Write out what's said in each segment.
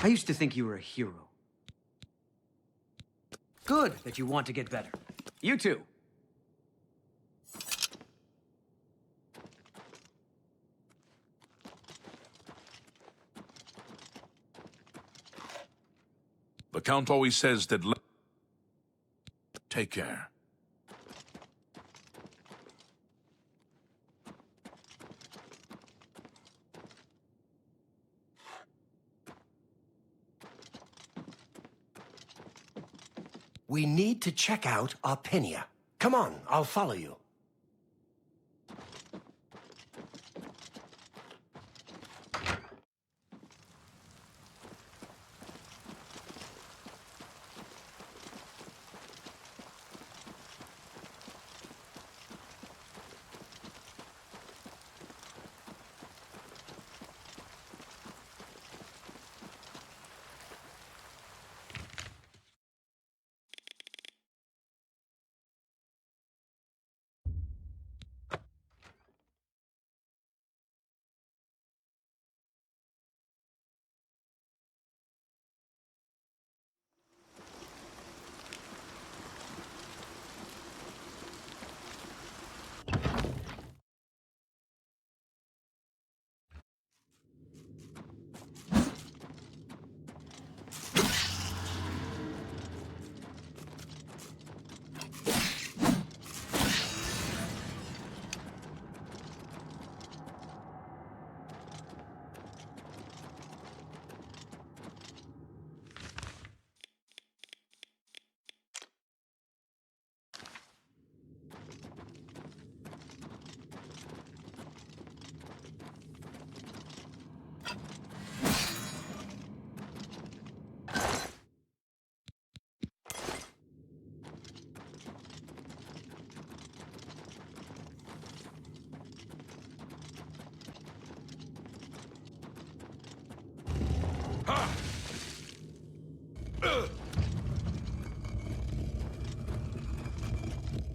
I used to think you were a hero. Good that you want to get better. You too. The Count always says that... Take care. We need to check out Arpenia. Come on, I'll follow you.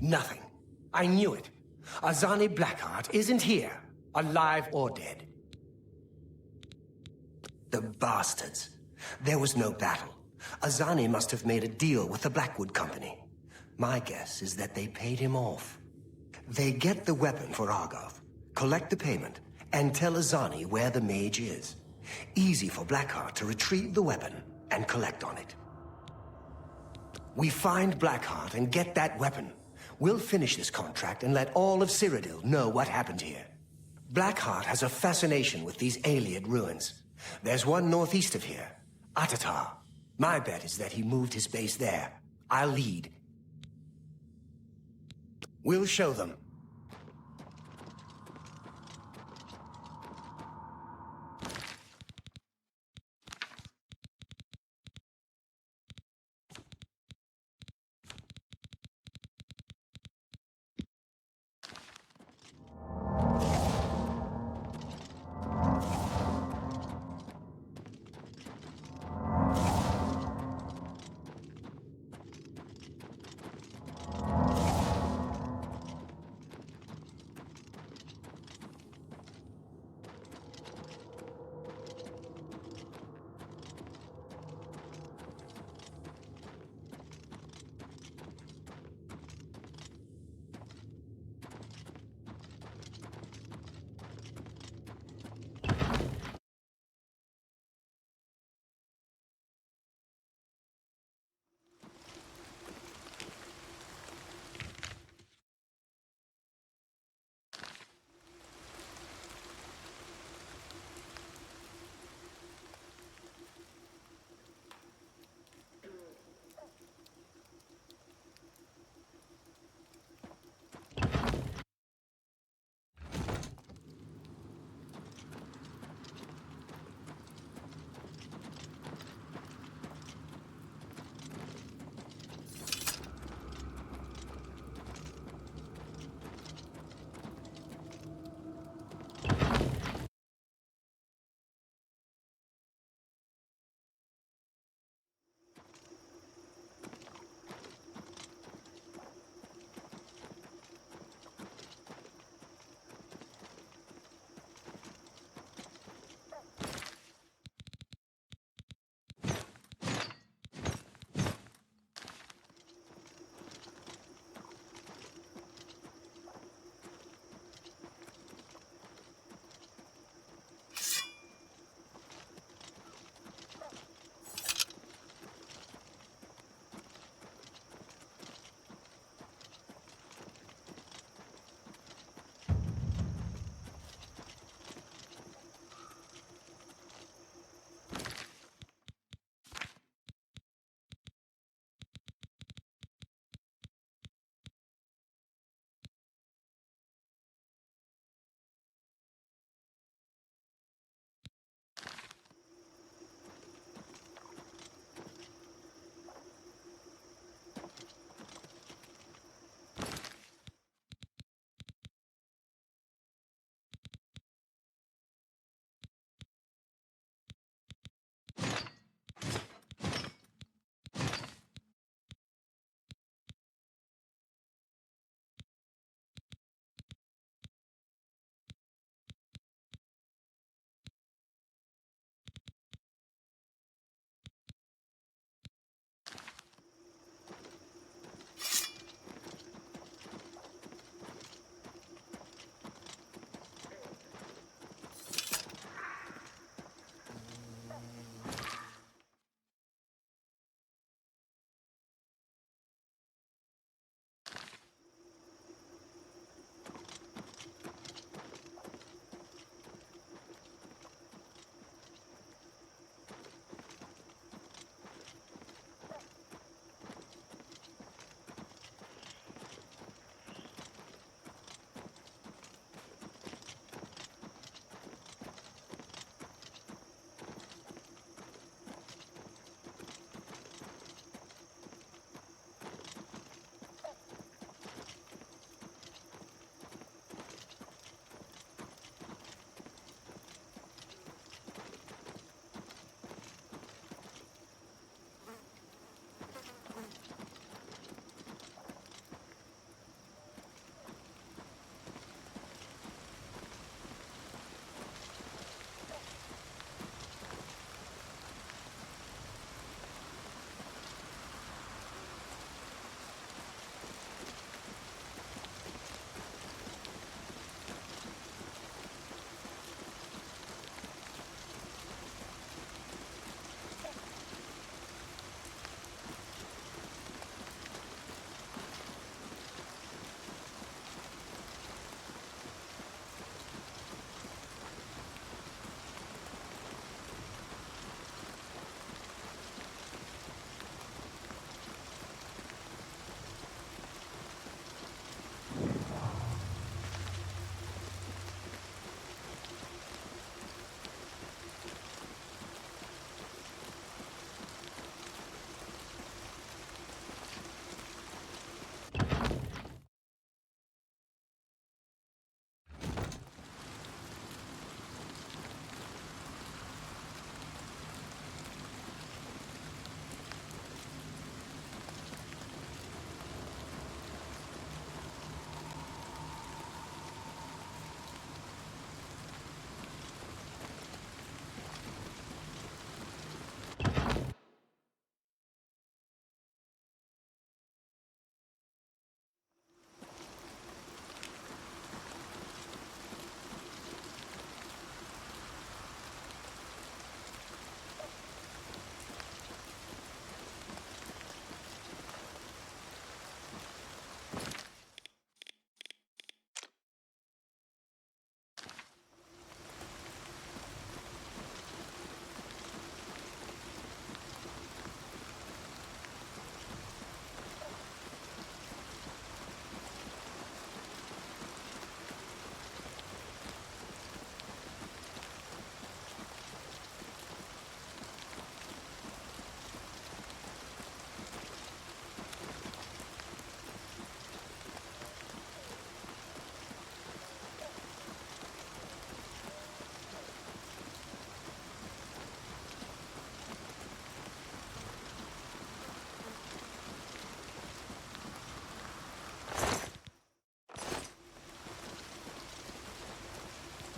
Nothing. I knew it. Azani Blackheart isn't here, alive or dead. The bastards. There was no battle. Azani must have made a deal with the Blackwood Company. My guess is that they paid him off. They get the weapon for Argoth, collect the payment, and tell Azani where the mage is. Easy for Blackheart to retrieve the weapon and collect on it. We find Blackheart and get that weapon. We'll finish this contract and let all of Cyrodiil know what happened here. Blackheart has a fascination with these Ayleid ruins. There's one northeast of here, Atatar. My bet is that he moved his base there. I'll lead. We'll show them.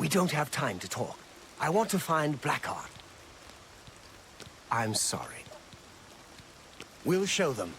We don't have time to talk. I want to find Blackheart. I'm sorry. We'll show them.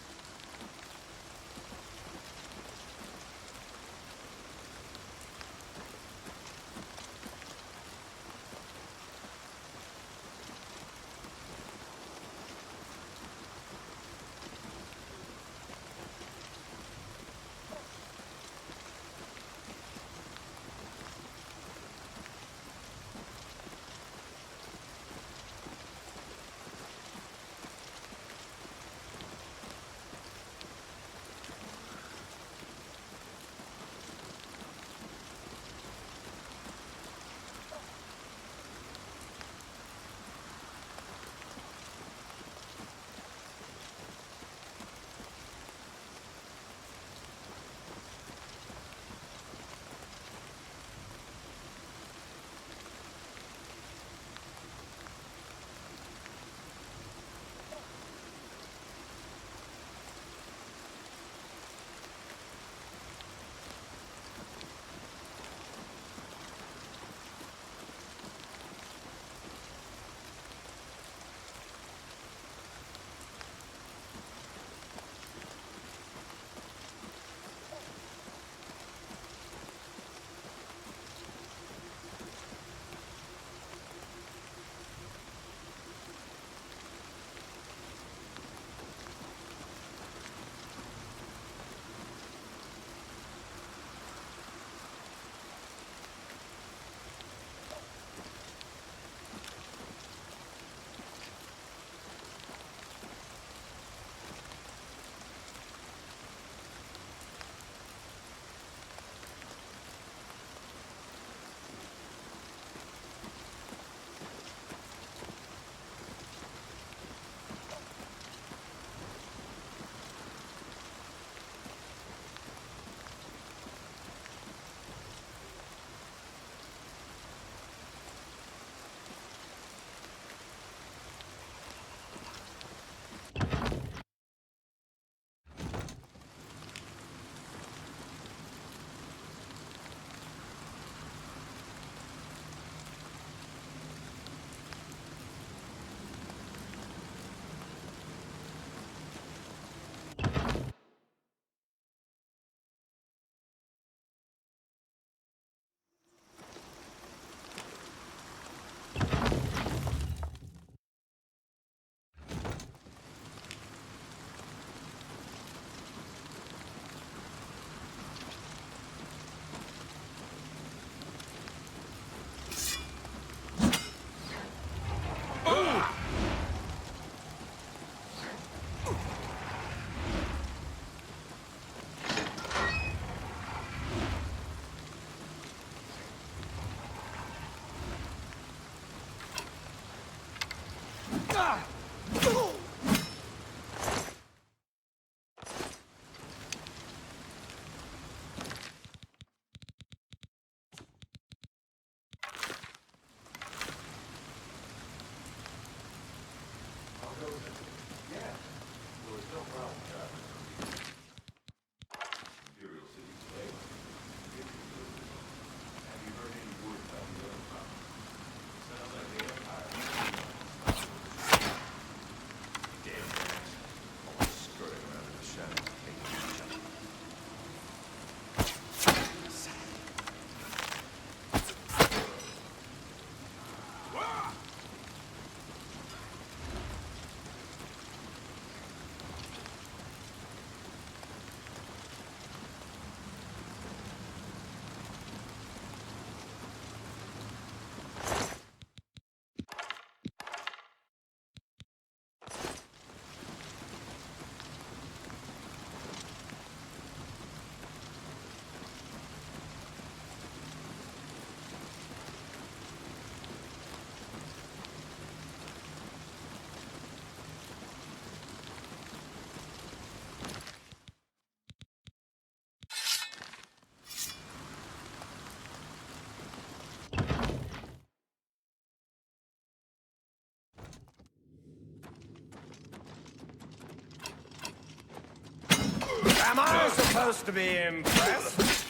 Am I supposed to be impressed?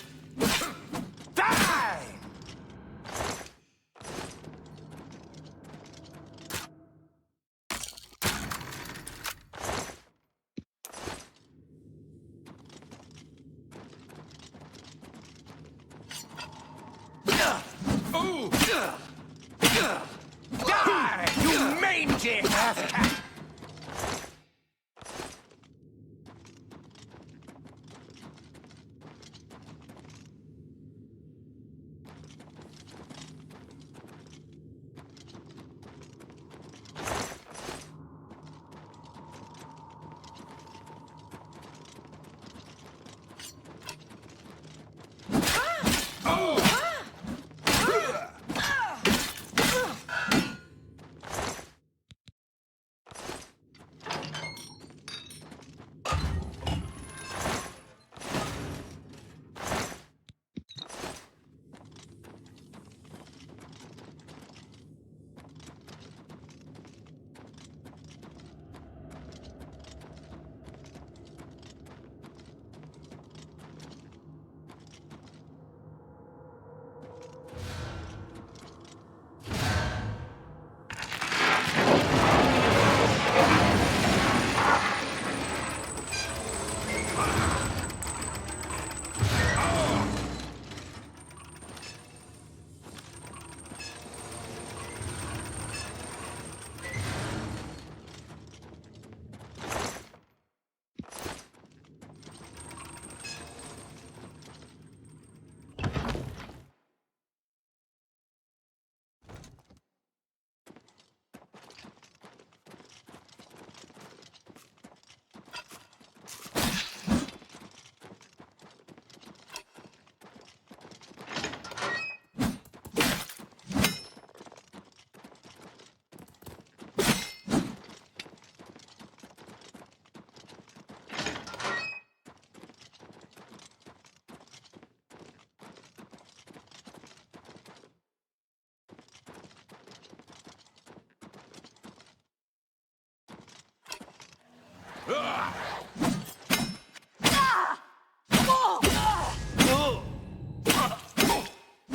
Die! Die, you mangy half-cat!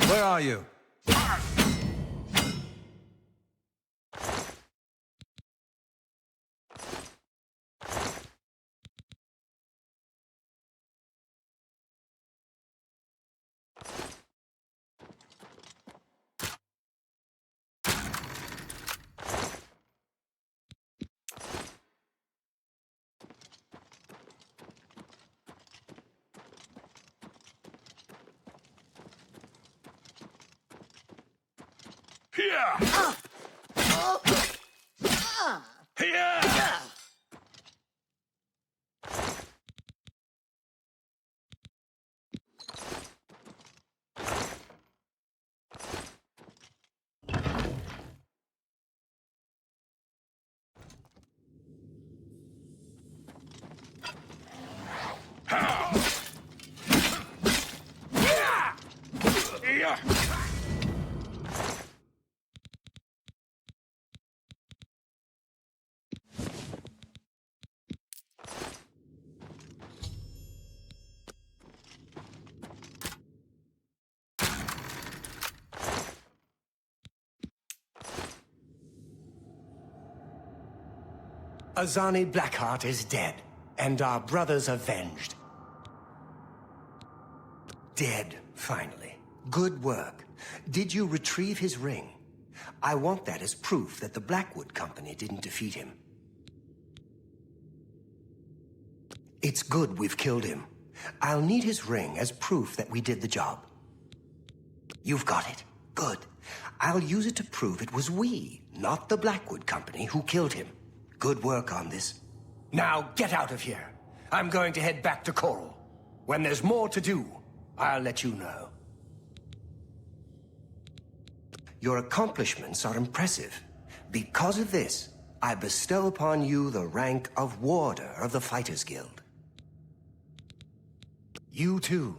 Where are you? Here! Here! Yeah! Azani Blackheart is dead, and our brothers avenged. Dead, finally. Good work. Did you retrieve his ring? I want that as proof that the Blackwood Company didn't defeat him. It's good we've killed him. I'll need his ring as proof that we did the job. You've got it. Good. I'll use it to prove it was we, not the Blackwood Company, who killed him. Good work on this. Now get out of here. I'm going to head back to Coral. When there's more to do, I'll let you know. Your accomplishments are impressive. Because of this, I bestow upon you the rank of Warder of the Fighters Guild. You too.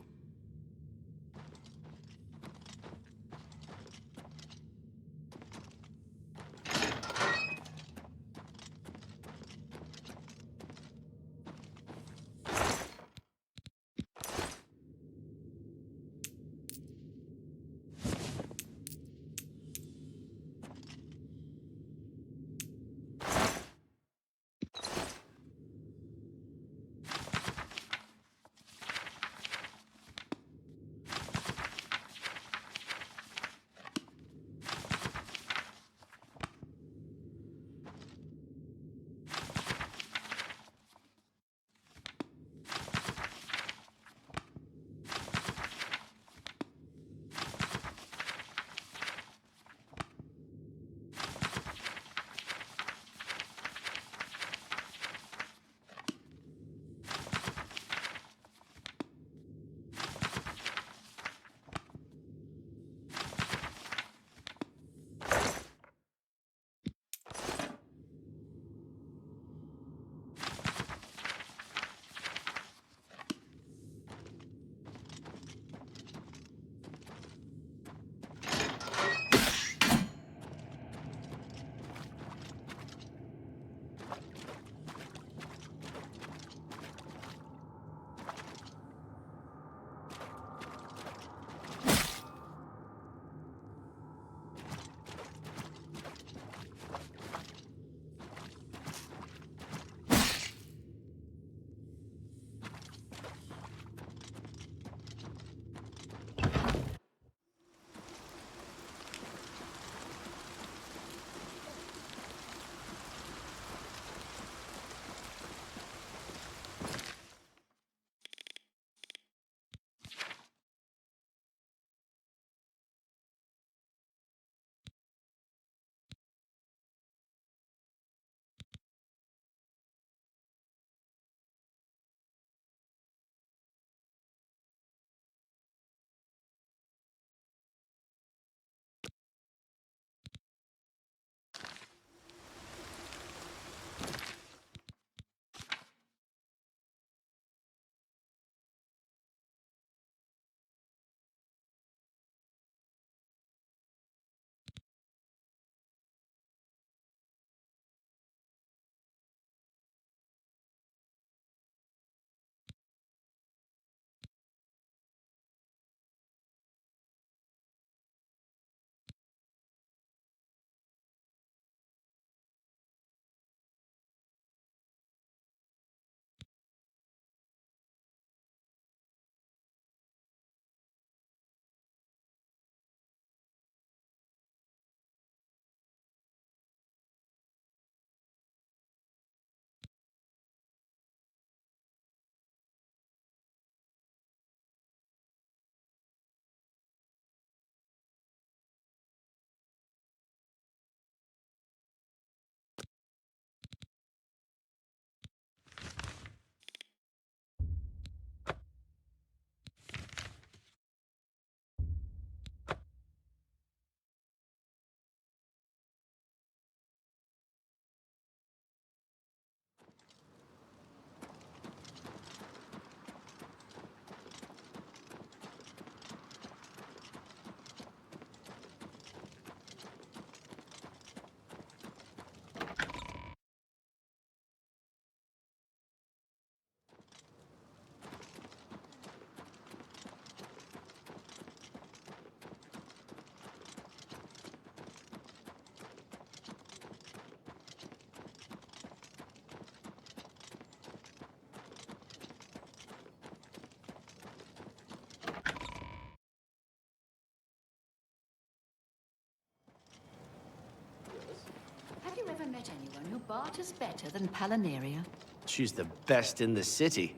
Barter's better than Palameria. She's the best in the city,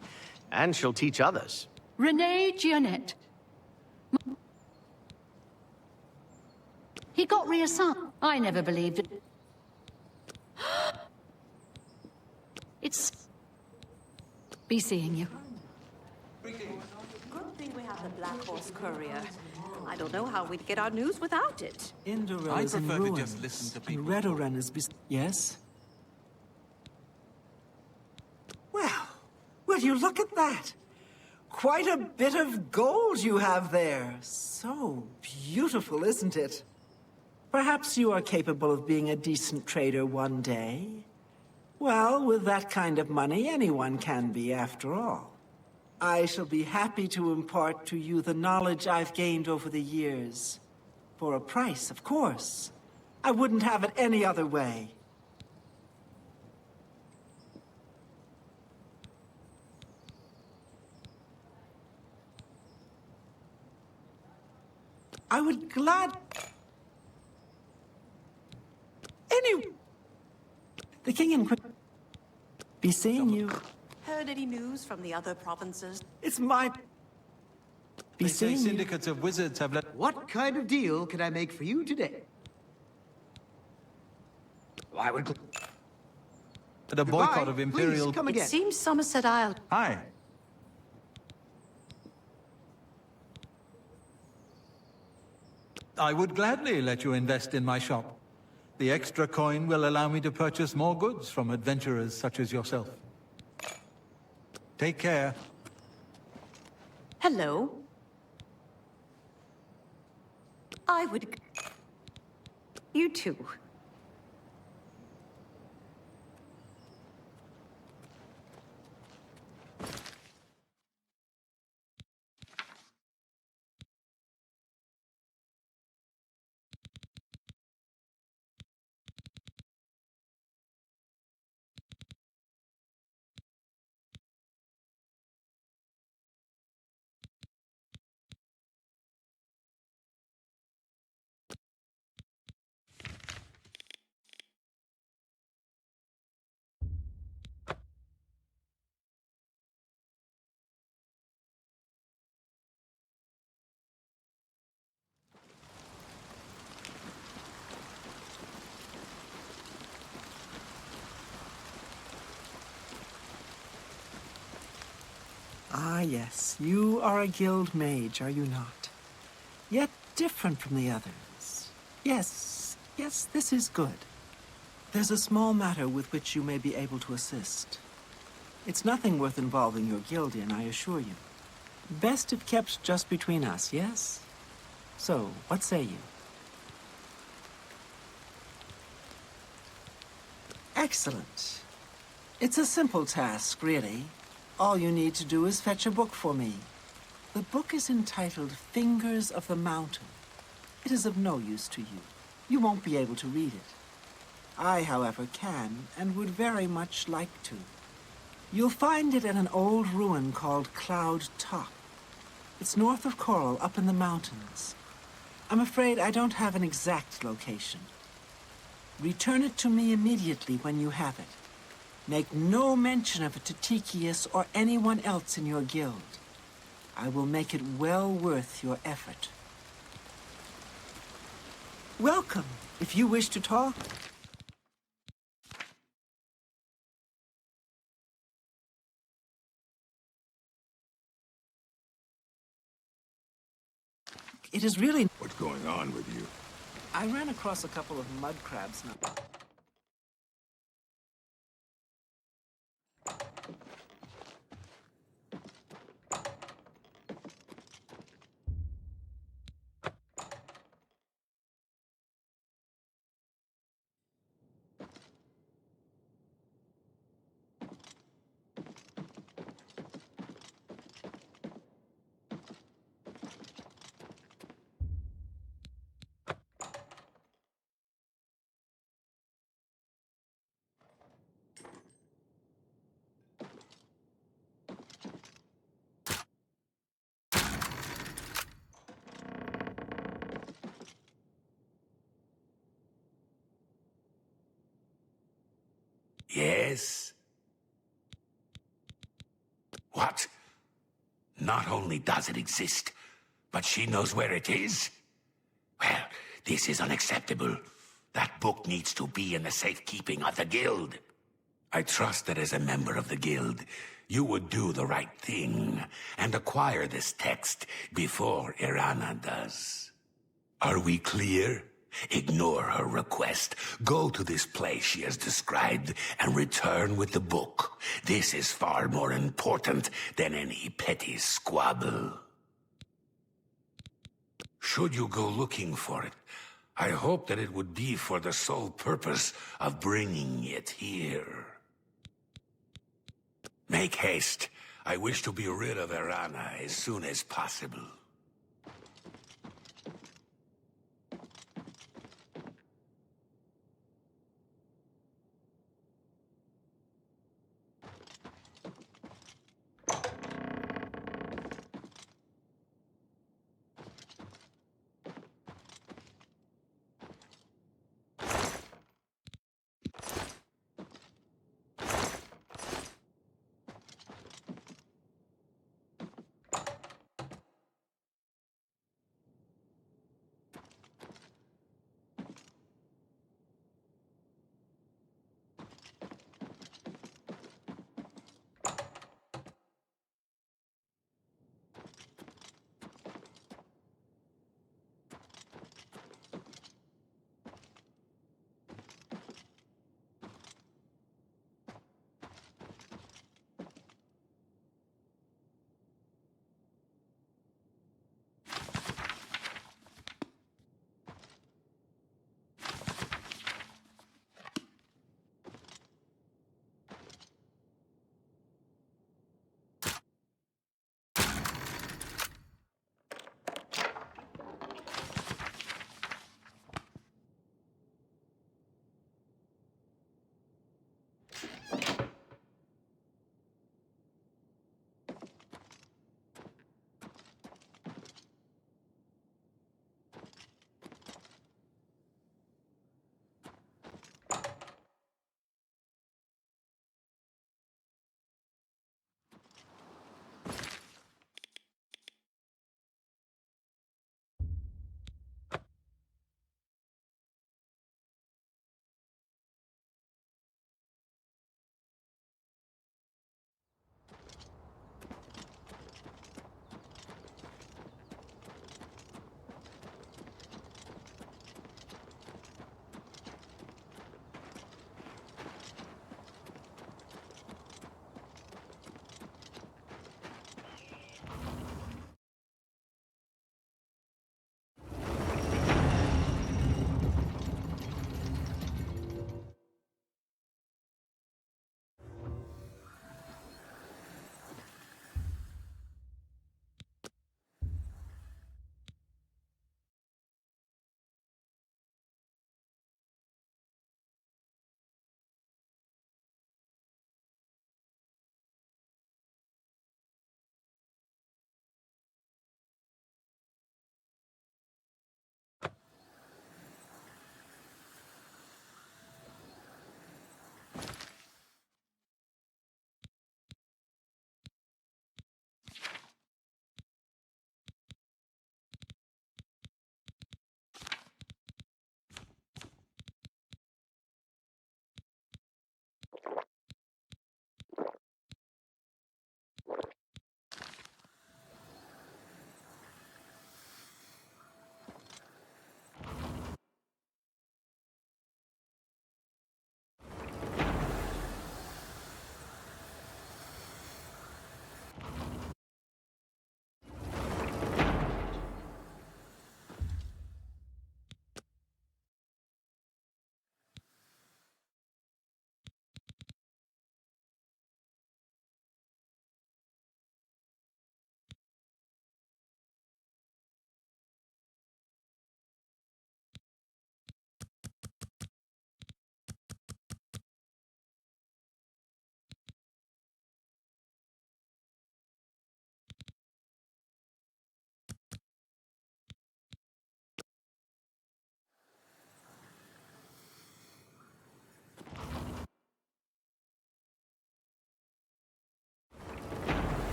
and she'll teach others. Renee Gionette. He got reassigned. I never believed it. It's... Be seeing you. Good thing we have the Black Horse Courier. I don't know how we'd get our news without it. Indorel I is in prefer to ruins, just listen to people. and Redoran is yes? Well, will you look at that? Quite a bit of gold you have there. So beautiful, isn't it? Perhaps you are capable of being a decent trader one day. Well, with that kind of money, anyone can be, after all. I shall be happy to impart to you the knowledge I've gained over the years. For a price, of course. I wouldn't have it any other way. I would glad... The king and queen... Be seeing you. Heard any news from the other provinces? It's my... Be They say seeing you. syndicates of wizards have let... What kind of deal can I make for you today? I would... The boycott Goodbye. of Imperial... Please, come It again. seems Somerset Isle. Hi. I would gladly let you invest in my shop. The extra coin will allow me to purchase more goods from adventurers such as yourself. Take care. Hello. I would... You too. Ah, yes. You are a guild mage, are you not? Yet different from the others. Yes, this is good. There's a small matter with which you may be able to assist. It's nothing worth involving your guild in, I assure you. Best if kept just between us, yes? So, what say you? Excellent. It's a simple task, really. All you need to do is fetch a book for me. The book is entitled Fingers of the Mountain. It is of no use to you. You won't be able to read it. I, however, can, and would very much like to. You'll find it at an old ruin called Cloud Top. It's north of Coral, up in the mountains. I'm afraid I don't have an exact location. Return it to me immediately when you have it. Make no mention of it to Tikius or anyone else in your guild. I will make it well worth your effort. Welcome, if you wish to talk. It is really... What's going on with you? I ran across a couple of mud crabs now. yes? What? Not only does it exist, but she knows where it is? Well, this is unacceptable. That book needs to be in the safekeeping of the Guild. I trust that as a member of the Guild, you would do the right thing and acquire this text before Irana does. Are we clear? Ignore her request. Go to this place she has described and return with the book. This is far more important than any petty squabble. Should you go looking for it, I hope that it would be for the sole purpose of bringing it here. Make haste. I wish to be rid of Irana as soon as possible.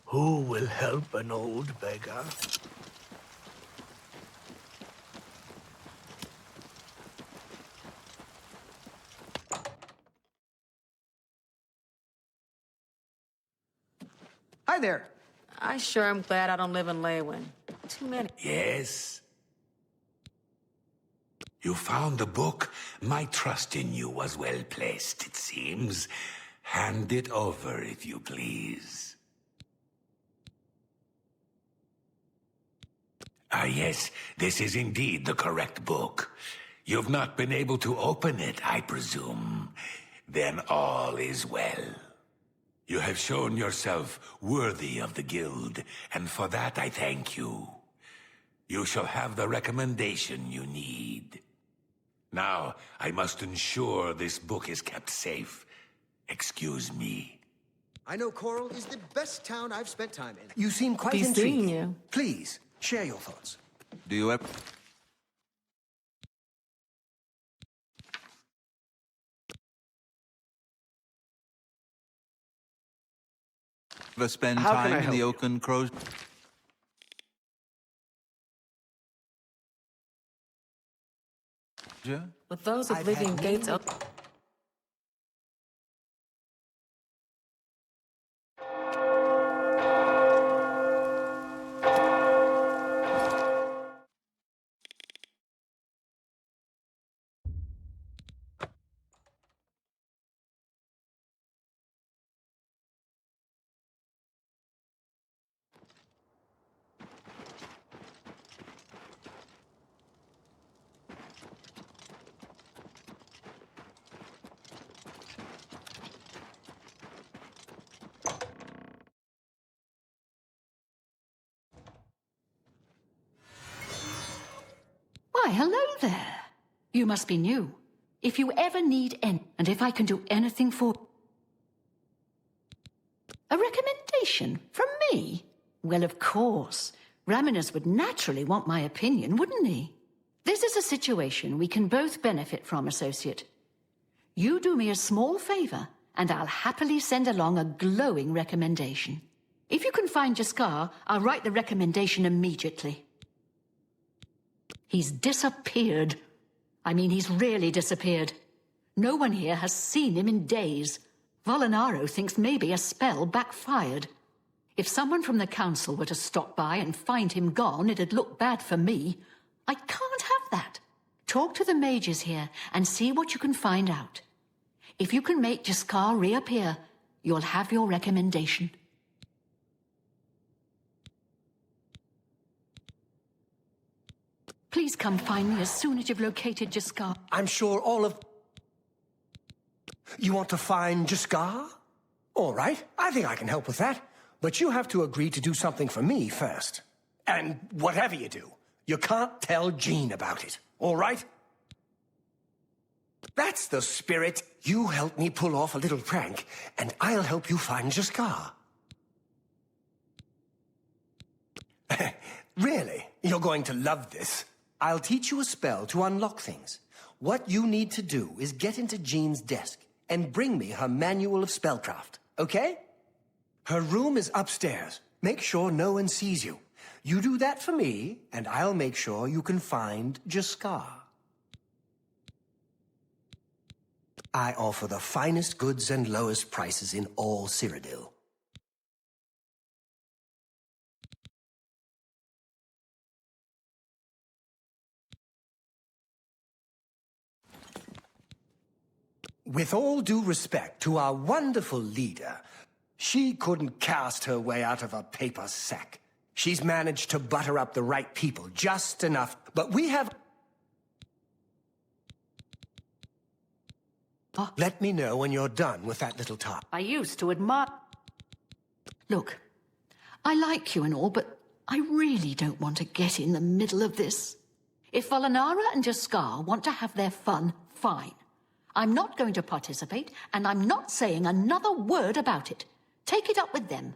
Who will help an old beggar? Hi there. I sure am glad I don't live in Leywin. Too many. Yes? You found the book? My trust in you was well placed, it seems. Hand it over, if you please. Ah, yes, this is indeed the correct book. You've not been able to open it, I presume. Then all is well. You have shown yourself worthy of the guild, and for that I thank you. You shall have the recommendation you need. Now, I must ensure this book is kept safe. Excuse me. I know Coral is the best town I've spent time in. You seem quite Be intrigued. seeing you. Please, share your thoughts. Do you ever spend How can I time in help the you? Oak and Crows? With those I've Oblivion had gates many- open. Why, hello there. You must be new. If you ever need and if I can do anything for... A recommendation from me? Well, of course. Raminus would naturally want my opinion, wouldn't he? This is a situation we can both benefit from, associate. You do me a small favor, and I'll happily send along a glowing recommendation. If you can find Jaskar, I'll write the recommendation immediately. He's disappeared. I mean, he's really disappeared. No one here has seen him in days. Volinaro thinks maybe a spell backfired. If someone from the council were to stop by and find him gone, it'd look bad for me. I can't have that. Talk to the mages here and see what you can find out. If you can make Jaskar reappear, you'll have your recommendation. Please come find me as soon as you've located Jaskar. I'm sure all of... You want to find Jaskar? All right, I think I can help with that. But you have to agree to do something for me first. And whatever you do, you can't tell Jean about it, all right? That's the spirit. You help me pull off a little prank, and I'll help you find Jaskar. Really? You're going to love this. I'll teach you a spell to unlock things. What you need to do is get into Jean's desk and bring me her manual of spellcraft, okay? Her room is upstairs. Make sure no one sees you. You do that for me, and I'll make sure you can find Jaskar. I offer the finest goods and lowest prices in all Cyrodiil. With all due respect to our wonderful leader, she couldn't cast her way out of a paper sack. She's managed to butter up the right people just enough, but we have... Let me know when you're done with that little talk. I used to admire... Look, I like you and all, but I really don't want to get in the middle of this. If Volinara and Jaskar want to have their fun, fine. I'm not going to participate, and I'm not saying another word about it. Take it up with them.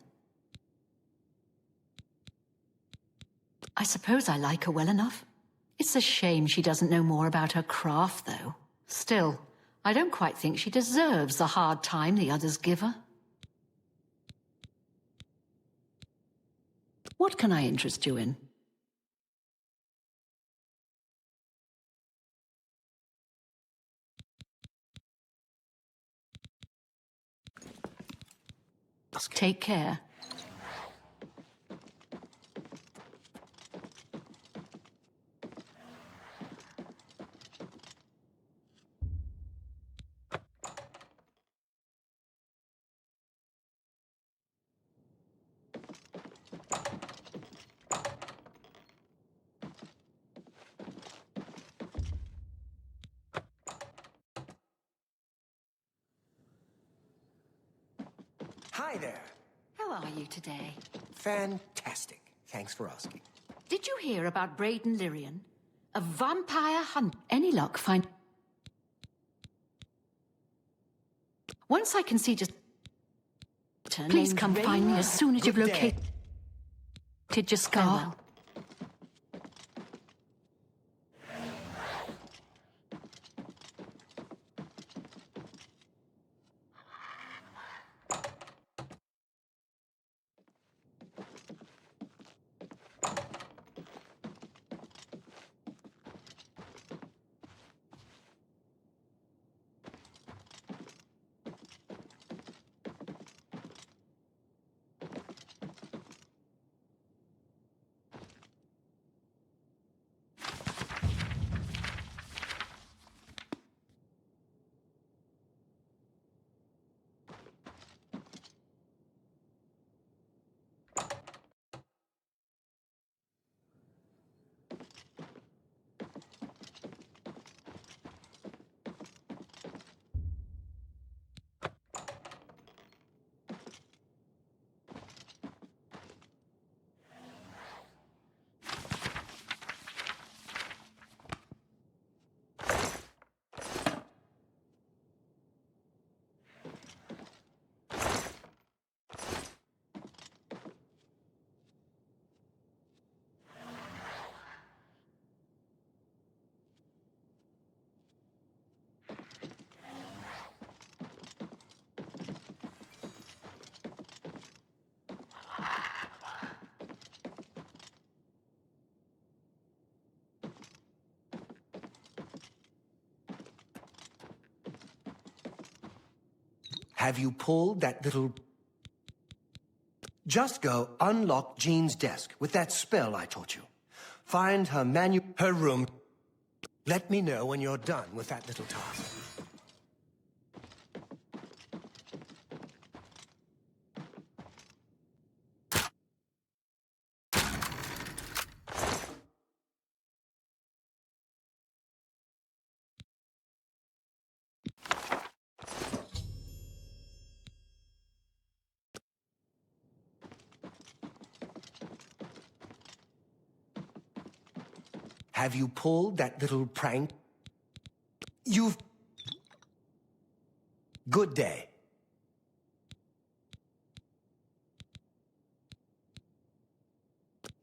I suppose I like her well enough. It's a shame she doesn't know more about her craft, though. Still, I don't quite think she deserves the hard time the others give her. What can I interest you in? Take care. Hi there. How are you today? Fantastic. Thanks for asking. Did you hear about Braden Lyrian? A vampire hunt. Any luck find... Once I can see just... Please come find me as soon as you've located your scar. Have you pulled that little... Just go unlock Jean's desk with that spell I taught you. Find her her room. Let me know when you're done with that little task. Have you pulled that little prank? You've... Good day.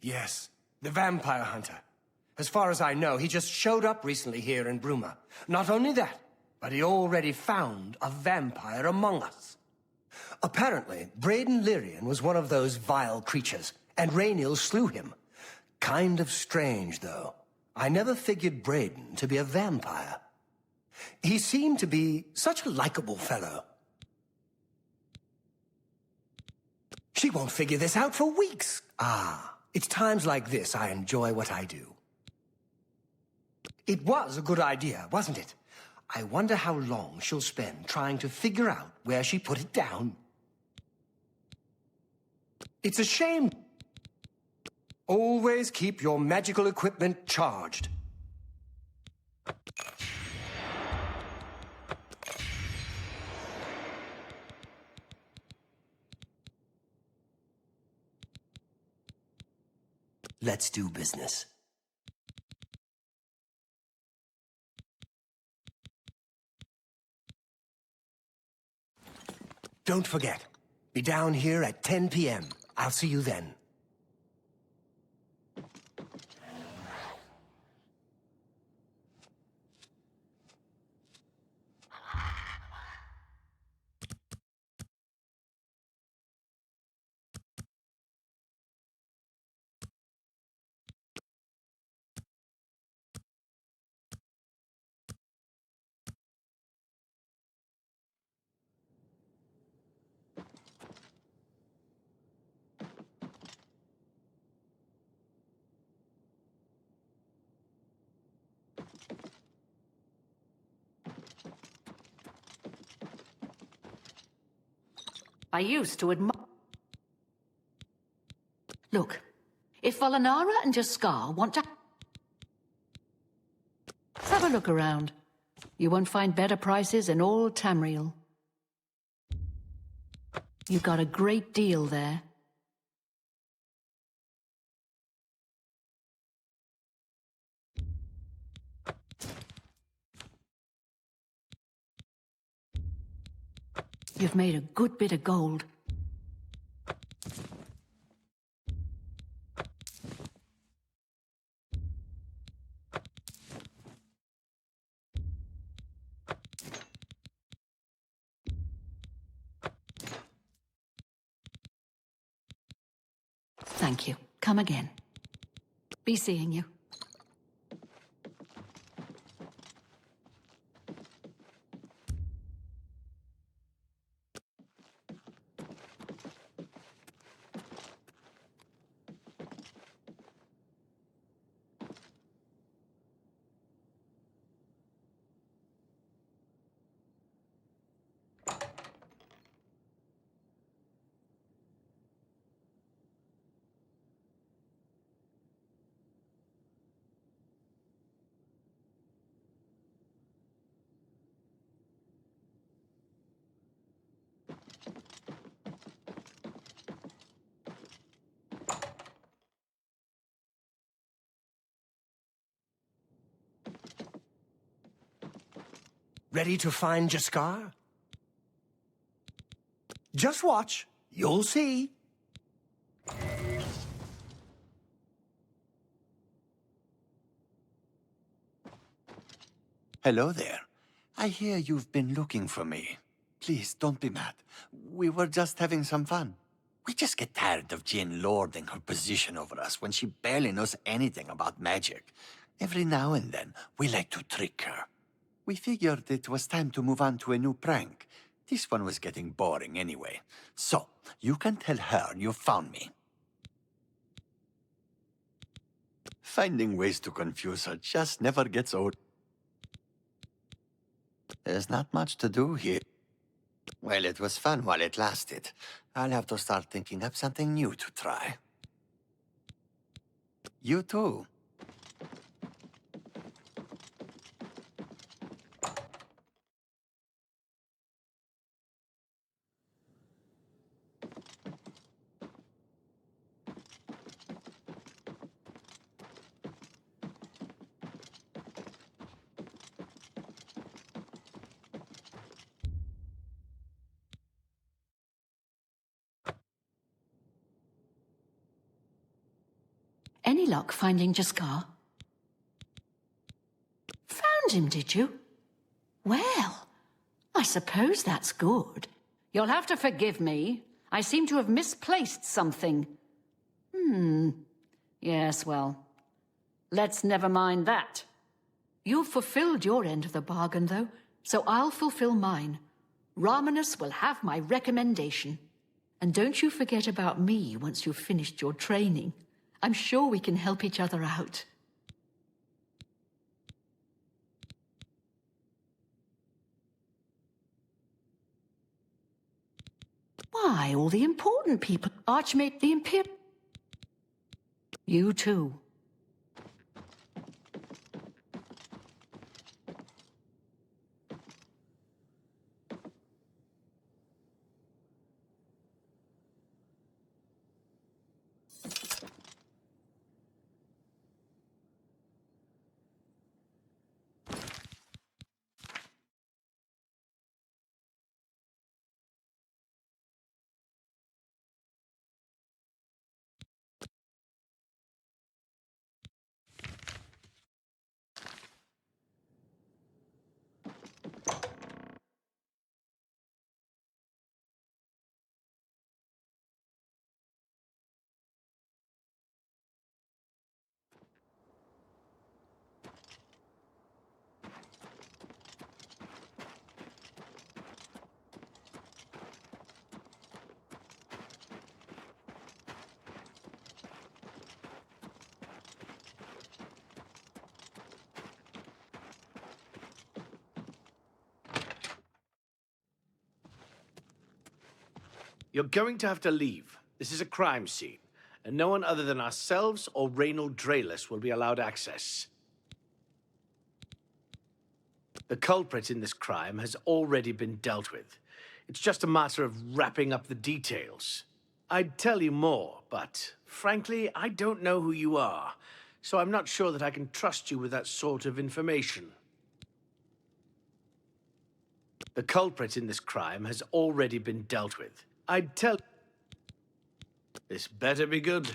Yes, the vampire hunter. As far as I know, he just showed up recently here in Bruma. Not only that, but he already found a vampire among us. Apparently, Braden Lyrian was one of those vile creatures, and Rainiel slew him. Kind of strange, though. I never figured Braden to be a vampire. He seemed to be such a likable fellow. She won't figure this out for weeks. Ah, it's times like this I enjoy what I do. It was a good idea, wasn't it? I wonder how long she'll spend trying to figure out where she put it down. It's a shame. Always keep your magical equipment charged. Let's do business. Don't forget, be down here at 10 p.m. I'll see you then. I used to admire... Look, if Volanara and Jaskar want to... Have a look around. You won't find better prices in all Tamriel. You got a great deal there. You've made a good bit of gold. Thank you. Come again. Be seeing you. Ready to find Jaskar? Just watch. You'll see. Hello there. I hear you've been looking for me. Please, don't be mad. We were just having some fun. We just get tired of Jane lording her position over us when she barely knows anything about magic. Every now and then, we like to trick her. We figured it was time to move on to a new prank. This one was getting boring anyway. So, you can tell her you found me. Finding ways to confuse her just never gets old. There's not much to do here. Well, it was fun while it lasted. I'll have to start thinking up something new to try. You too. Any luck finding Jaskar? Found him, did you? Well, I suppose that's good. You'll have to forgive me. I seem to have misplaced something. Yes, well, let's never mind that. You've fulfilled your end of the bargain, though, so I'll fulfill mine. Ramanus will have my recommendation. And don't you forget about me once you've finished your training. I'm sure we can help each other out. Why, all the important people. Archmage the Imperial. You too. You're going to have to leave. This is a crime scene, and no one other than ourselves or Reynold Drayless will be allowed access. The culprit in this crime has already been dealt with. It's just a matter of wrapping up the details. I'd tell you more, but frankly, I don't know who you are, so I'm not sure that I can trust you with that sort of information. The culprit in this crime has already been dealt with. I'd tell... This better be good.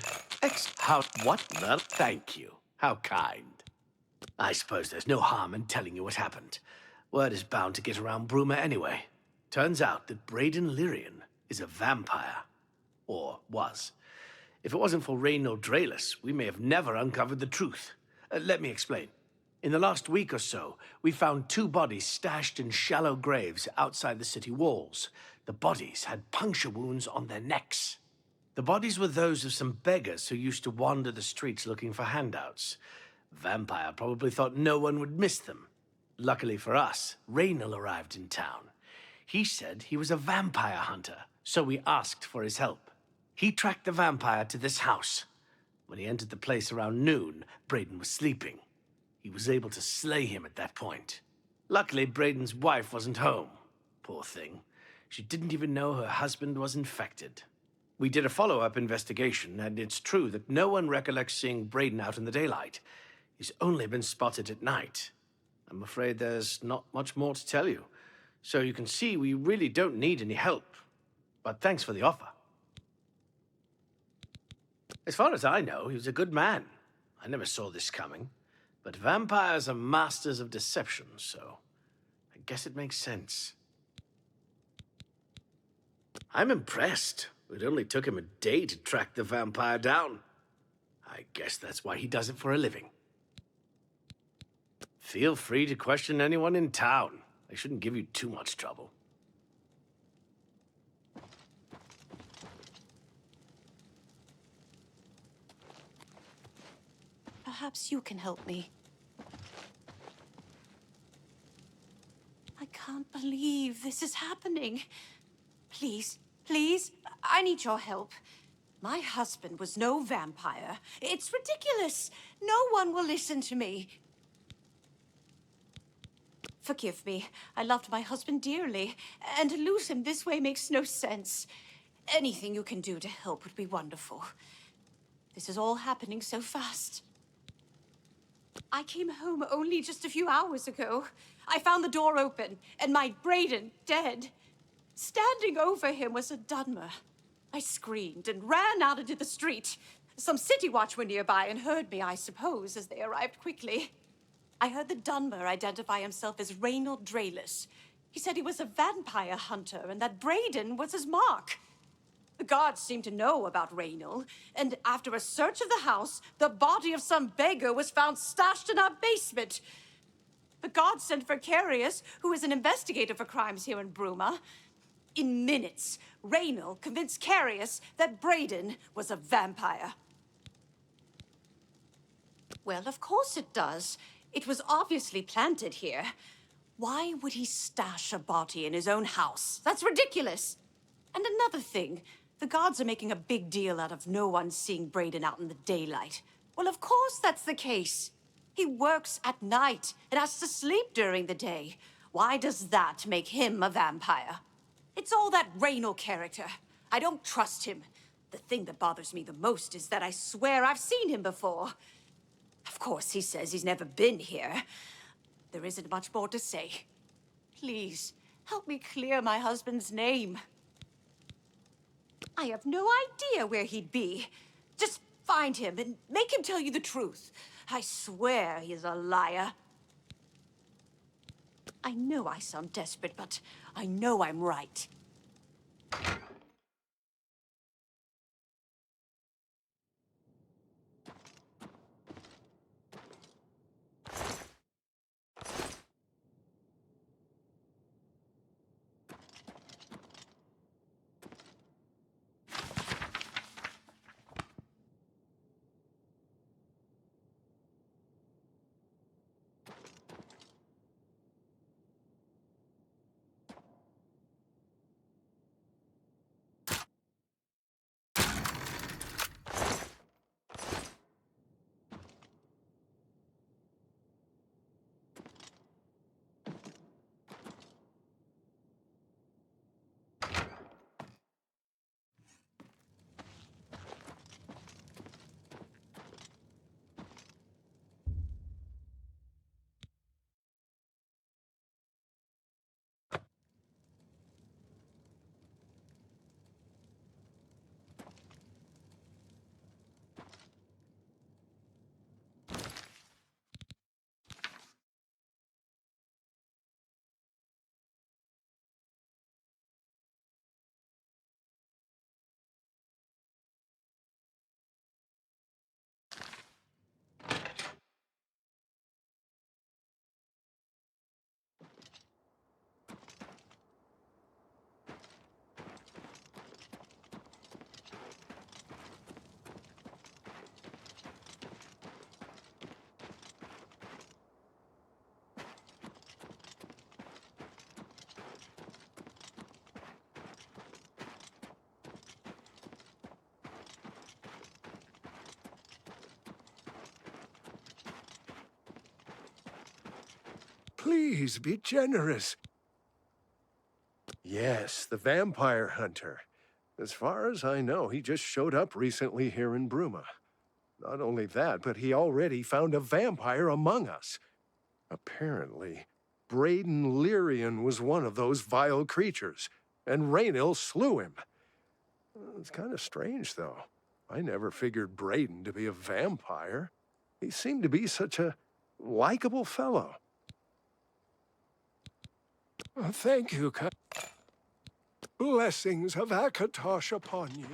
What the? Thank you. How kind. I suppose there's no harm in telling you what happened. Word is bound to get around Bruma anyway. Turns out that Braden Lyrian is a vampire. Or was. If it wasn't for Reynold Drayless, we may have never uncovered the truth. Let me explain. In the last week or so, we found 2 bodies stashed in shallow graves outside the city walls. The bodies had puncture wounds on their necks. The bodies were those of some beggars who used to wander the streets looking for handouts. Vampire probably thought no one would miss them. Luckily for us, Reynold arrived in town. He said he was a vampire hunter, so we asked for his help. He tracked the vampire to this house. When he entered the place around noon, Braden was sleeping. He was able to slay him at that point. Luckily, Braden's wife wasn't home. Poor thing. She didn't even know her husband was infected. We did a follow-up investigation, and it's true that no one recollects seeing Braden out in the daylight. He's only been spotted at night. I'm afraid there's not much more to tell you. So you can see we really don't need any help. But thanks for the offer. As far as I know, he was a good man. I never saw this coming. But vampires are masters of deception, so I guess it makes sense. I'm impressed. It only took him a day to track the vampire down. I guess that's why he does it for a living. Feel free to question anyone in town. They shouldn't give you too much trouble. Perhaps you can help me. I can't believe this is happening. Please, please, I need your help. My husband was no vampire. It's ridiculous. No one will listen to me. Forgive me. I loved my husband dearly, and to lose him this way makes no sense. Anything you can do to help would be wonderful. This is all happening so fast. I came home only just a few hours ago. I found the door open, and my Braden dead. Standing over him was a Dunmer. I screamed and ran out into the street. Some city watch were nearby and heard me, I suppose, as they arrived quickly. I heard the Dunmer identify himself as Reynold Drayless. He said he was a vampire hunter and that Braden was his mark. The guards seemed to know about Reynold, and after a search of the house, the body of some beggar was found stashed in our basement. The guards sent for Carius, who is an investigator for crimes here in Bruma. In minutes, Reynold convinced Carius that Braden was a vampire. Well, of course it does. It was obviously planted here. Why would he stash a body in his own house? That's ridiculous. And another thing, the guards are making a big deal out of no one seeing Braden out in the daylight. Well, of course that's the case. He works at night and has to sleep during the day. Why does that make him a vampire? It's all that Reynold character. I don't trust him. The thing that bothers me the most is that I swear I've seen him before. Of course, he says he's never been here. There isn't much more to say. Please, help me clear my husband's name. I have no idea where he'd be. Just find him and make him tell you the truth. I swear he's a liar. I know I sound desperate, but I know I'm right. Please be generous. Yes, the vampire hunter. As far as I know, he just showed up recently here in Bruma. Not only that, but he already found a vampire among us. Apparently, Braden Lyrian was one of those vile creatures, and Raynil slew him. It's kind of strange, though. I never figured Braden to be a vampire. He seemed to be such a likable fellow. Thank you, Blessings of Akatosh upon ye.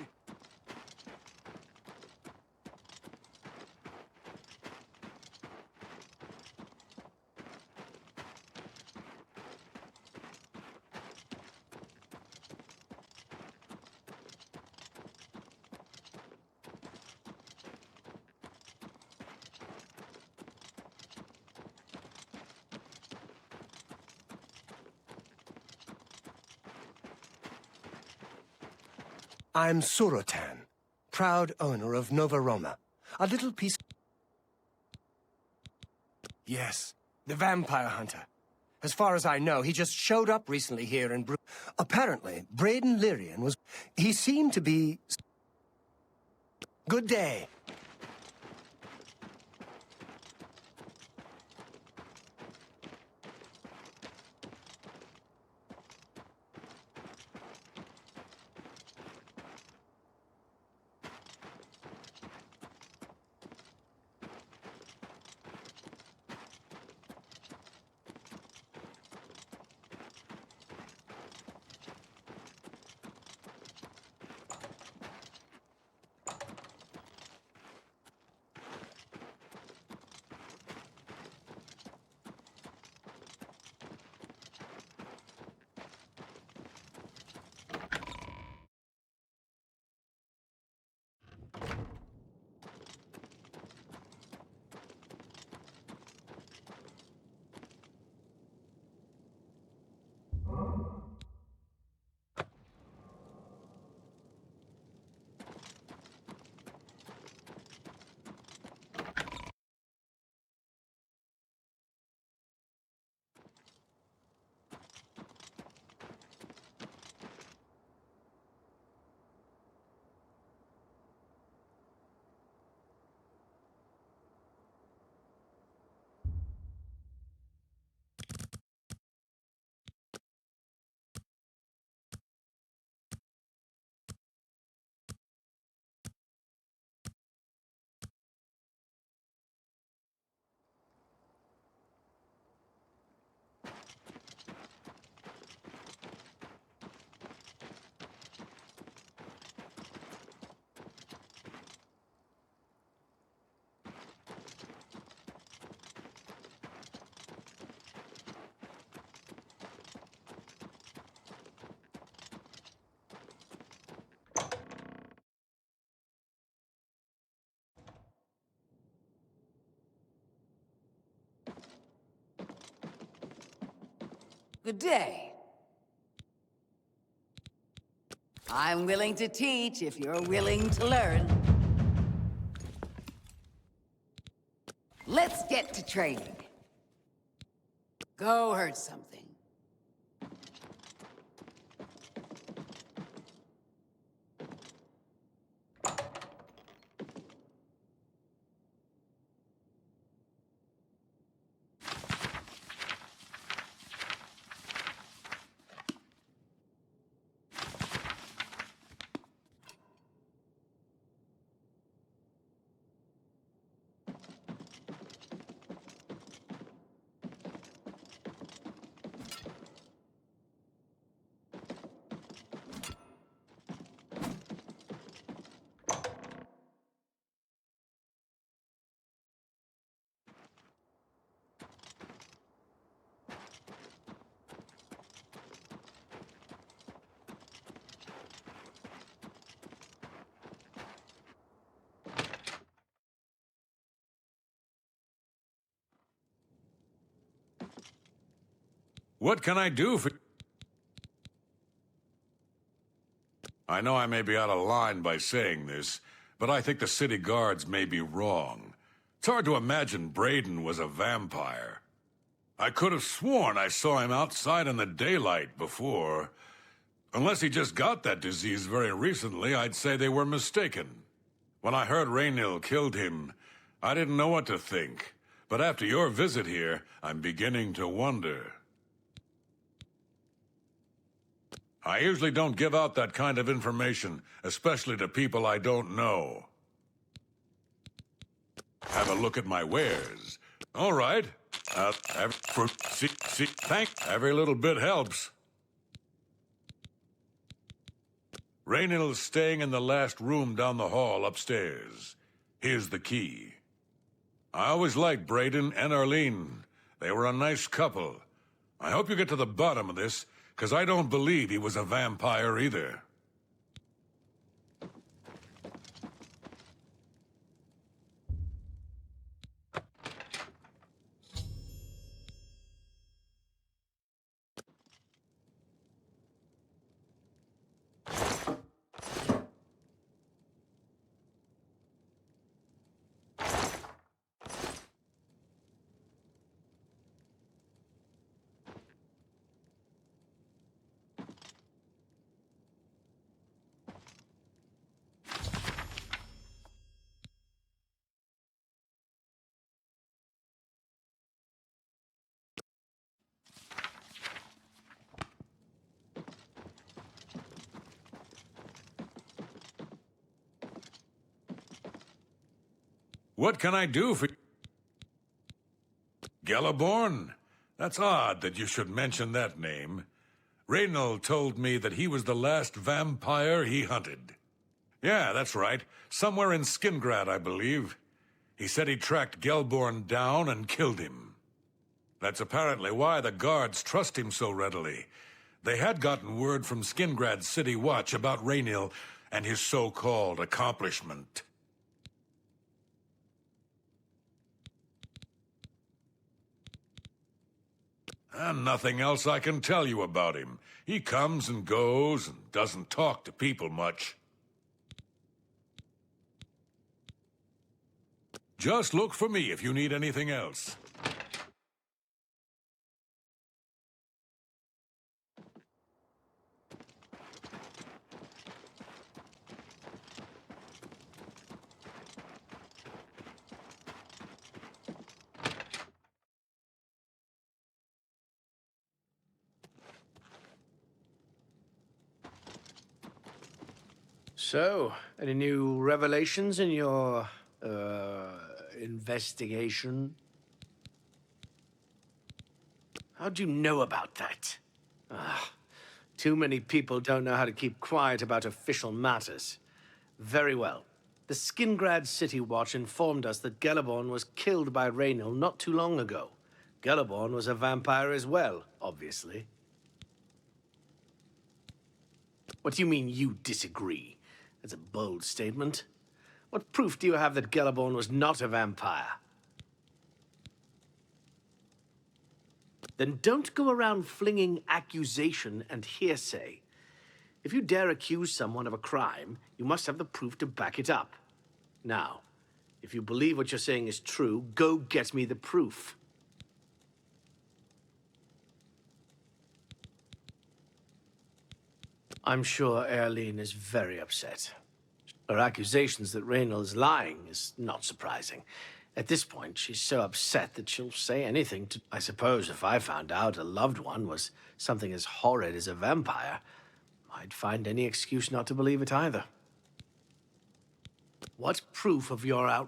I'm Surotan, proud owner of Nova Roma. A little piece... Yes, the vampire hunter. As far as I know, he just showed up recently here in Apparently, Braden Lyrian was... He seemed to be... Good day. Good day. I'm willing to teach if you're willing to learn. Let's get to training. Go hurt something. What can I do for... I know I may be out of line by saying this, but I think the city guards may be wrong. It's hard to imagine Braden was a vampire. I could have sworn I saw him outside in the daylight before. Unless he just got that disease very recently, I'd say they were mistaken. When I heard Raynil killed him, I didn't know what to think. But after your visit here, I'm beginning to wonder. I usually don't give out that kind of information, especially to people I don't know. Have a look at my wares. All right. Every little bit helps. Raynil's staying in the last room down the hall upstairs. Here's the key. I always liked Brayden and Arlene. They were a nice couple. I hope you get to the bottom of this, because I don't believe he was a vampire either. What can I do for you? Galaborn? That's odd that you should mention that name. Raynil told me that he was the last vampire he hunted. Yeah, that's right. Somewhere in Skingrad, I believe. He said he tracked Gelborn down and killed him. That's apparently why the guards trust him so readily. They had gotten word from Skingrad's City Watch about Raynil and his so-called accomplishment. And nothing else I can tell you about him. He comes and goes and doesn't talk to people much. Just look for me if you need anything else. So, any new revelations in your, investigation? How'd you know about that? Too many people don't know how to keep quiet about official matters. Very well. The Skingrad City Watch informed us that Galaborn was killed by Raynil not too long ago. Galaborn was a vampire as well, obviously. What do you mean you disagree? That's a bold statement. What proof do you have that Galaborn was not a vampire? Then don't go around flinging accusation and hearsay. If you dare accuse someone of a crime, you must have the proof to back it up. Now, if you believe what you're saying is true, go get me the proof. I'm sure Erlene is very upset. Her accusations that Raynil is lying is not surprising. At this point, she's so upset that she'll say anything to... I suppose if I found out a loved one was something as horrid as a vampire, I'd find any excuse not to believe it either. What's proof of your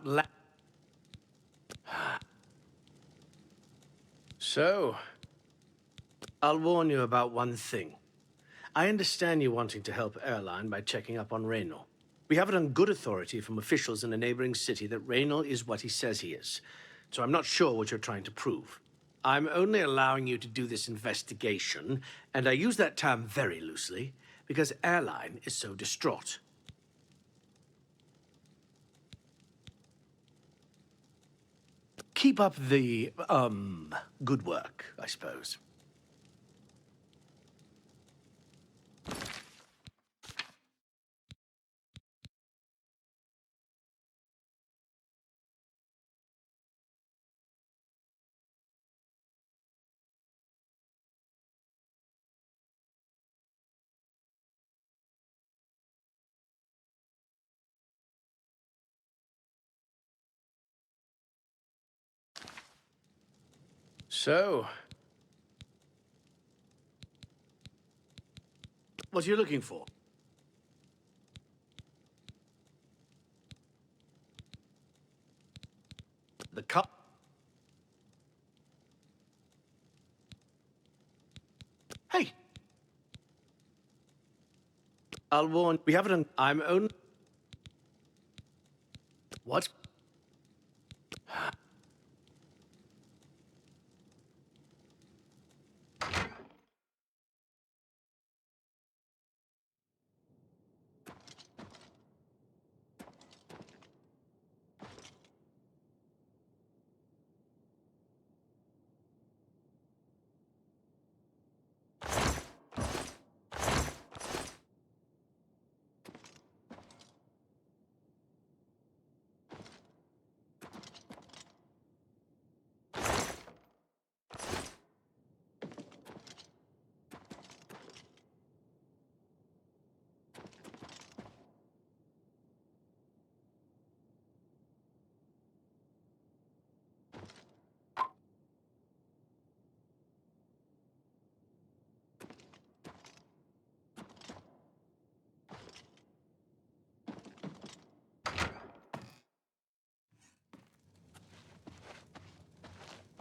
So, I'll warn you about one thing. I understand you wanting to help Erline by checking up on Raynil. We have it on good authority from officials in a neighboring city that Raynil is what he says he is. So I'm not sure what you're trying to prove. I'm only allowing you to do this investigation, and I use that term very loosely, because Erline is so distraught. Keep up the, good work, I suppose. So, what are you looking for? The cup. Hey! I'll warn, we haven't, I'm own. What?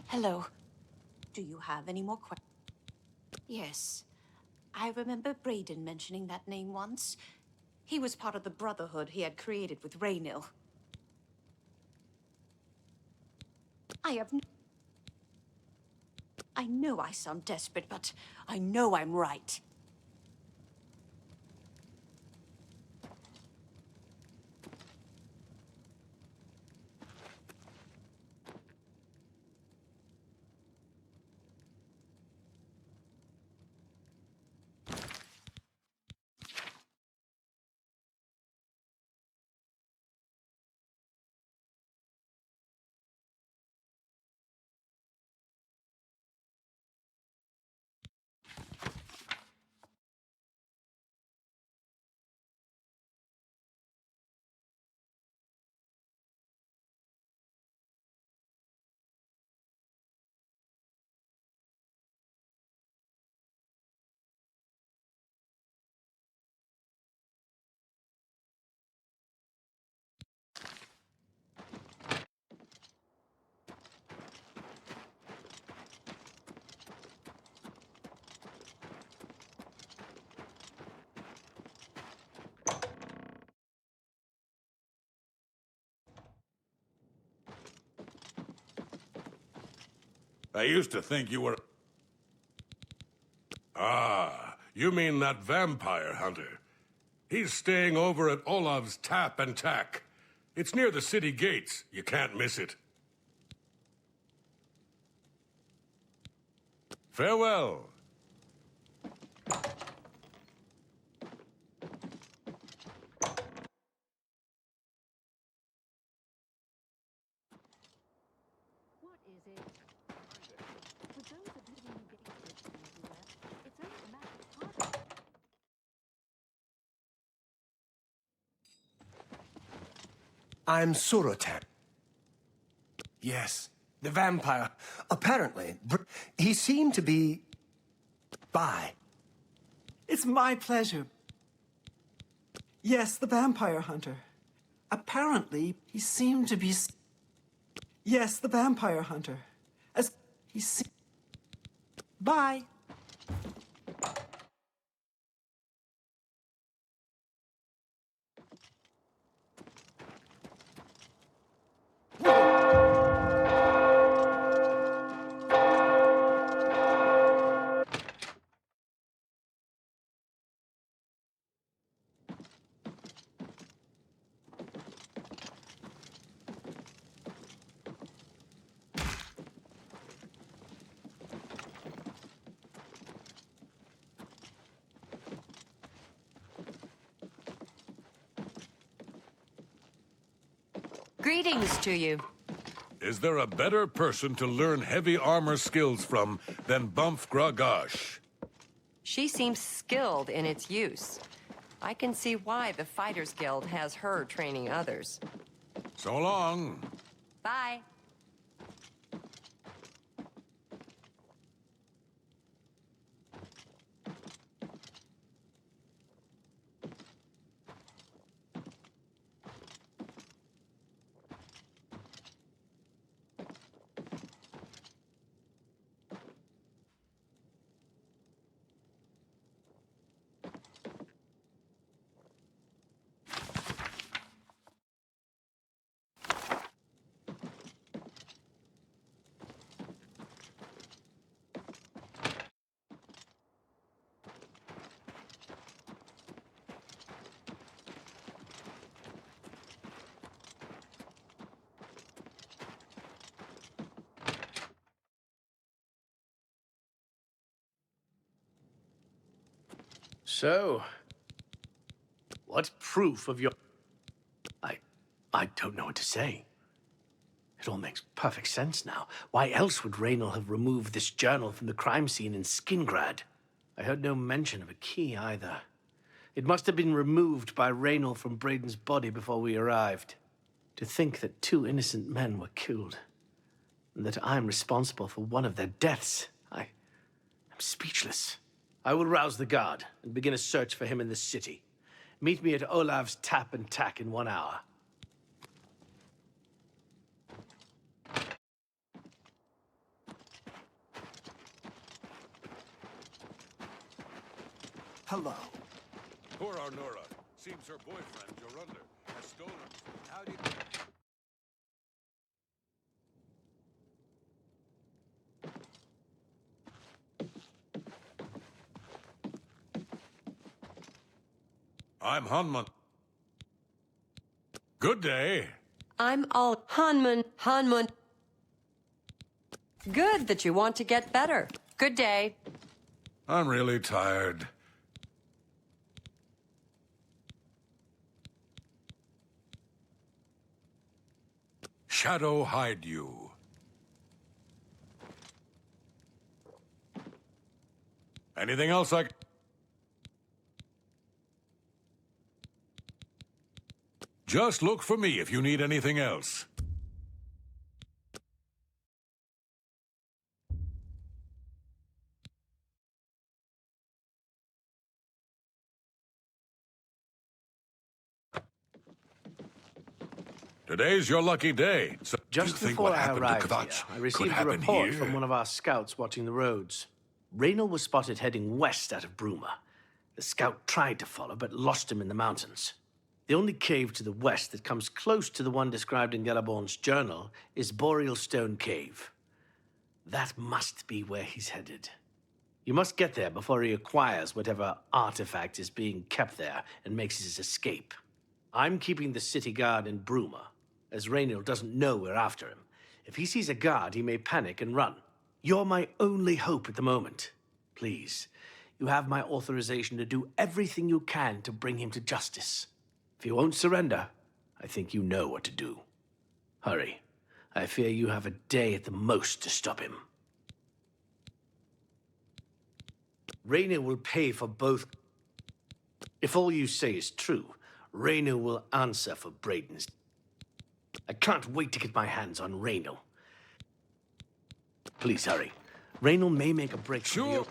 Hello. Do you have any more questions? Yes. I remember Brayden mentioning that name once. He was part of the Brotherhood he had created with Raynil. I know I sound desperate, but I know I'm right. I used to think you were... Ah, you mean that vampire hunter. He's staying over at Olav's Tap and Tack. It's near the city gates. You can't miss it. Farewell. What is it? With those Oblivion Remastered everywhere, it's only a matter of time. I'm Surotan. Yes, the vampire. Apparently, he seemed to be... by. It's my pleasure. Yes, the vampire hunter. Apparently, he seemed to be... Yes, the vampire hunter. As he se... Bye. Greetings to you. Is there a better person to learn heavy armor skills from than Bumf Gragash? She seems skilled in its use. I can see why the Fighters Guild has her training others. So long. Bye. So, what proof of your... I don't know what to say. It all makes perfect sense now. Why else would Raynor have removed this journal from the crime scene in Skingrad? I heard no mention of a key either. It must have been removed by Raynor from Braden's body before we arrived. To think that 2 innocent men were killed, and that I'm responsible for one of their deaths, I'm speechless. I will rouse the guard and begin a search for him in the city. Meet me at Olav's Tap and Tack in 1 hour. Hello. Poor Arnora. Seems her boyfriend, Jorunda, has stolen. How do you... I'm Hanman. Good day. I'm all Hanman. Good that you want to get better. Good day. I'm really tired. Shadow hide you. Anything else I... Just look for me if you need anything else. Today's your lucky day. So Just before I arrived here, I received a report from one of our scouts watching the roads. Raynor was spotted heading west out of Bruma. The scout tried to follow, but lost him in the mountains. The only cave to the west that comes close to the one described in Galaborn's journal is Boreal Stone Cave. That must be where he's headed. You must get there before he acquires whatever artifact is being kept there and makes his escape. I'm keeping the city guard in Bruma, as Raynor doesn't know we're after him. If he sees a guard, he may panic and run. You're my only hope at the moment. Please, you have my authorization to do everything you can to bring him to justice. If he won't surrender, I think you know what to do. Hurry. I fear you have a day at the most to stop him. Raynor will pay for both. If all you say is true, Raynor will answer for Braden's. I can't wait to get my hands on Raynor. Please hurry. Raynor may make a break. Sure.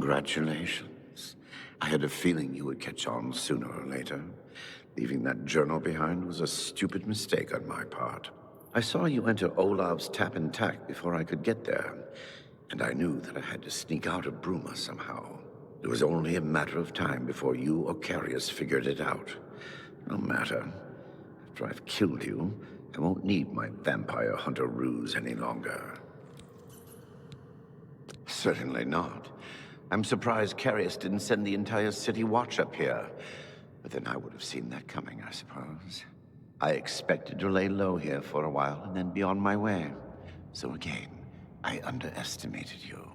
Congratulations. I had a feeling you would catch on sooner or later. Leaving that journal behind was a stupid mistake on my part. I saw you enter Olav's tap and tack before I could get there, and I knew that I had to sneak out of Bruma somehow. It was only a matter of time before you or Carius figured it out. No matter. After I've killed you, I won't need my vampire hunter ruse any longer. Certainly not. I'm surprised Carius didn't send the entire city watch up here. But then I would have seen that coming, I suppose. I expected to lay low here for a while and then be on my way. So again, I underestimated you.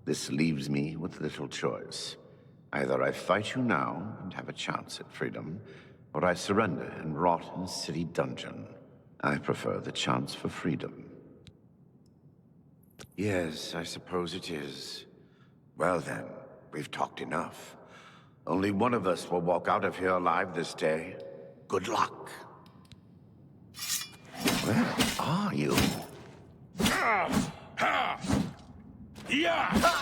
This leaves me with little choice. Either I fight you now and have a chance at freedom, or I surrender and rot in a city dungeon. I prefer the chance for freedom. Yes, I suppose it is. Well then, we've talked enough. Only one of us will walk out of here alive this day. Good luck. Where are you? Yeah!